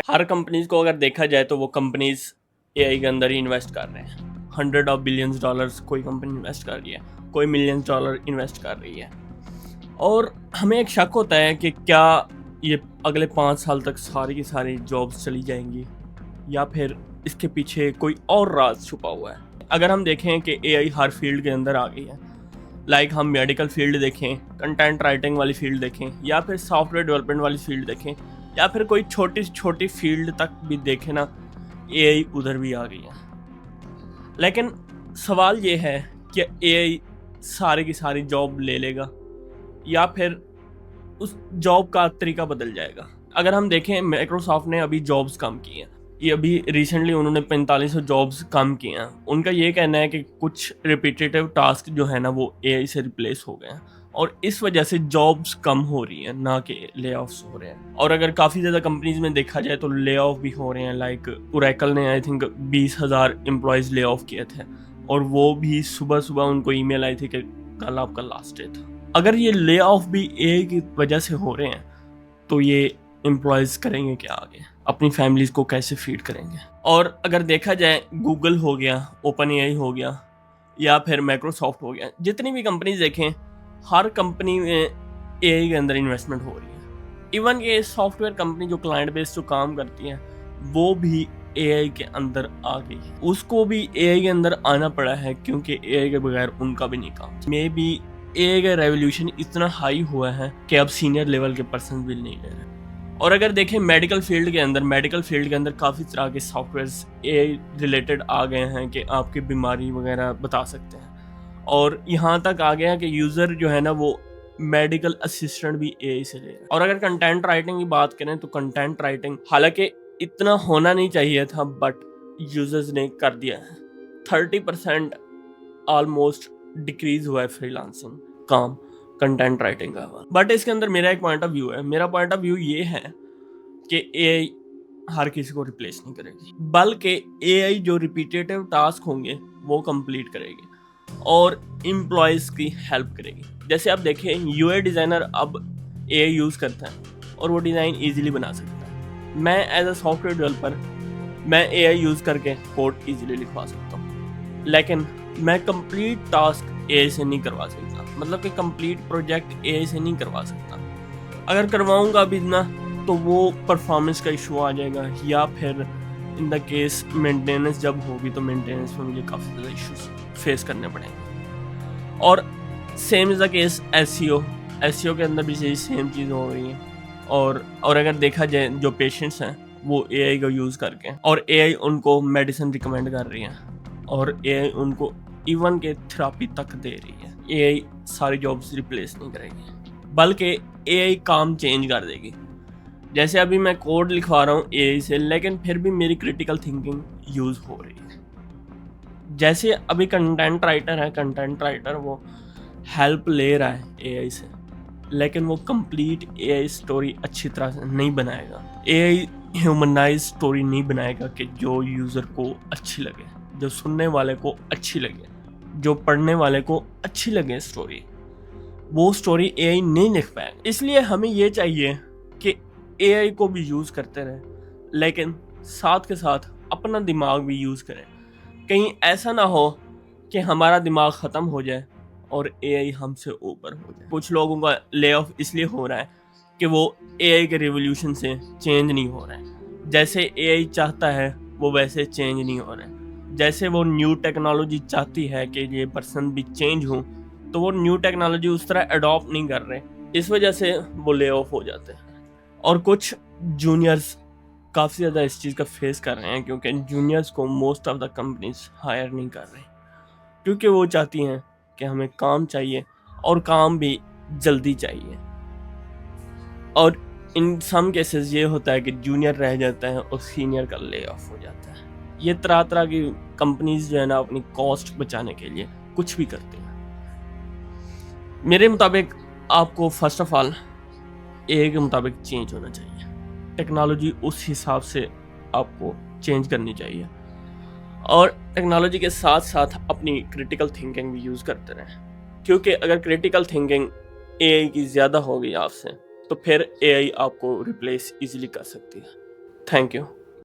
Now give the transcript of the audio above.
हर companies को अगर देखा जाए तो वो कंपनीज एआई के अंदर ही इन्वेस्ट कर रहे हैं। हंड्रेड ऑफ बिलियंस डॉलर्स कोई कंपनी इन्वेस्ट कर रही है, कोई मिलियंस डॉलर इन्वेस्ट कर रही है। और हमें एक शक होता है कि क्या ये अगले 5 साल तक सारी की सारी जॉब्स चली जाएंगी या फिर इसके पीछे कोई और राज छुपा हुआ है। अगर हम देखें कि एआई हर फील्ड के अंदर आ गई है, लाइक हम मेडिकल फील्ड देखें, कंटेंट राइटिंग वाली फील्ड देखें, या फिर सॉफ्टवेयर डेवलपमेंट वाली फील्ड देखें, या फिर कोई छोटी छोटी फील्ड तक भी देखें ना, एआई उधर भी आ गई है। लेकिन सवाल ये है कि एआई सारी की सारी जॉब ले लेगा या फिर उस जॉब का तरीका बदल जाएगा। अगर हम देखें, माइक्रोसॉफ्ट ने अभी जॉब्स कम की हैं, ये अभी रिसेंटली उन्होंने 4500 जॉब्स कम किए हैं। उनका ये कहना है कि कुछ रिपीटेटिव टास्क जो है ना वो एआई से रिप्लेस हो गए हैं और इस वजह से जॉब्स कम हो रही हैं, ना कि ले ऑफ्स हो रहे हैं। और अगर काफ़ी ज़्यादा कंपनीज में देखा जाए तो ले ऑफ भी हो रहे हैं। लाइक ओरेकल ने I think 20,000 employees lay off किए थे और वो भी सुबह सुबह उनको ईमेल आई थी कि कल आपका लास्ट डे था। अगर ये ले ऑफ भी एआई की वजह से हो रहे हैं तो ये एम्प्लॉयज़ करेंगे क्या आगे, अपनी फैमिलीज को कैसे फीड करेंगे। और अगर देखा जाए, गूगल हो गया, ओपन एआई हो गया, या फिर माइक्रोसॉफ्ट हो गया, जितनी भी कंपनीज देखें, हर कंपनी में एआई के अंदर इन्वेस्टमेंट हो रही है। इवन ये सॉफ्टवेयर कंपनी जो क्लाइंट बेस जो काम करती है वो भी एआई के अंदर आ गई है। उसको भी एआई के अंदर आना पड़ा है क्योंकि एआई के बगैर उनका भी नहीं काम। मे बी एआई का रेवोल्यूशन इतना हाई हुआ है कि अब सीनियर लेवल के पर्सन भी नहीं ले रहे। और अगर देखें मेडिकल फील्ड के अंदर काफ़ी तरह के सॉफ्टवेयर्स एआई रिलेटेड आ गए हैं कि आपकी बीमारी वगैरह बता सकते हैं। और यहाँ तक आ गया कि यूज़र जो है ना वो मेडिकल असिस्टेंट भी एआई से ले रहा है। और अगर कंटेंट राइटिंग की बात करें तो कंटेंट राइटिंग हालांकि इतना होना नहीं चाहिए था, बट यूजर्स ने कर दिया है। 30% ऑलमोस्ट डिक्रीज हुआ है फ्रीलांसिंग काम कंटेंट राइटिंग का। बट इसके अंदर मेरा एक पॉइंट ऑफ व्यू है। मेरा पॉइंट ऑफ व्यू ये है कि एआई हर किसी को रिप्लेस नहीं करेगी, बल्कि एआई जो रिपीटेटिव टास्क होंगे वो कंप्लीट करेगी और एम्प्लॉयज़ की हेल्प करेगी। जैसे आप देखें, यूआई डिज़ाइनर अब एआई यूज़ करता है और वो डिज़ाइन ईजिली बना सकता है। मैं एज अ सॉफ्टवेयर डेवलपर मैं एआई यूज़ करके कोड ईजिली लिखवा सकता हूँ, लेकिन मैं कंप्लीट टास्क एआई से नहीं करवा सकता। मतलब कि कंप्लीट प्रोजेक्ट एआई से नहीं करवा सकता। अगर करवाऊंगा भी ना तो वो परफॉर्मेंस का इशू आ जाएगा, या फिर इन द केस मेंटेनेंस जब होगी तो मेंटेनेंस में मुझे काफ़ी ज़्यादा इश्यूज फेस करने पड़ेंगे। और same is the case SEO के अंदर भी यही सेम चीज़ हो रही है। और अगर देखा जाए, जो पेशेंट्स हैं वो एआई का यूज़ करके, और एआई उनको मेडिसिन रिकमेंड कर रही है और एआई उनको इवन के थेरेपी तक दे रही है। एआई सारी जॉब्स रिप्लेस नहीं करेगी, बल्कि एआई काम चेंज कर देगी। जैसे अभी मैं कोड लिखवा रहा हूँ एआई से, लेकिन फिर भी मेरी क्रिटिकल थिंकिंग यूज़ हो रही है। जैसे अभी कंटेंट राइटर वो हेल्प ले रहा है एआई से, लेकिन वो कंप्लीट एआई स्टोरी अच्छी तरह से नहीं बनाएगा। एआई ह्यूमनाइज स्टोरी नहीं बनाएगा कि जो यूज़र को अच्छी लगे, जो सुनने वाले को अच्छी लगे, जो पढ़ने वाले को अच्छी लगे स्टोरी। वो स्टोरी एआई नहीं लिख पाएगा। इसलिए हमें ये चाहिए कि एआई को भी यूज़ करते रहें, लेकिन साथ के साथ अपना दिमाग भी यूज़ करें। कहीं ऐसा ना हो कि हमारा दिमाग ख़त्म हो जाए और एआई हमसे ऊपर हो जाए। कुछ लोगों का ले ऑफ इसलिए हो रहा है कि वो एआई के रिवोल्यूशन से चेंज नहीं हो रहा है। जैसे एआई चाहता है वो वैसे चेंज नहीं हो रहा है। जैसे वो न्यू टेक्नोलॉजी चाहती है कि ये पर्सन भी चेंज हो, तो वो न्यू टेक्नोलॉजी उस तरह अडॉप्ट नहीं कर रहे। इस वजह से वो ले ऑफ हो जाते हैं। और कुछ जूनियर्स काफ़ी ज़्यादा इस चीज़ का फेस कर रहे हैं, क्योंकि जूनियर्स को most of the companies hire नहीं कर रहे, क्योंकि वो चाहती हैं कि हमें काम चाहिए और काम भी जल्दी चाहिए। और इन सम केसेस ये होता है कि जूनियर रह जाता है और सीनियर का ले ऑफ हो जाता है। ये तरह तरह की कंपनीज जो है ना अपनी कॉस्ट बचाने के लिए कुछ भी करती हैं। मेरे मुताबिक आपको फर्स्ट ऑफ ऑल एआई के मुताबिक चेंज होना चाहिए। टेक्नोलॉजी उस हिसाब से आपको चेंज करनी चाहिए, और टेक्नोलॉजी के साथ साथ अपनी क्रिटिकल थिंकिंग भी यूज़ करते रहें। क्योंकि अगर क्रिटिकल थिंकिंग एआई की ज़्यादा होगी आपसे, तो फिर एआई आपको रिप्लेस इजीली कर सकती है। Thank you.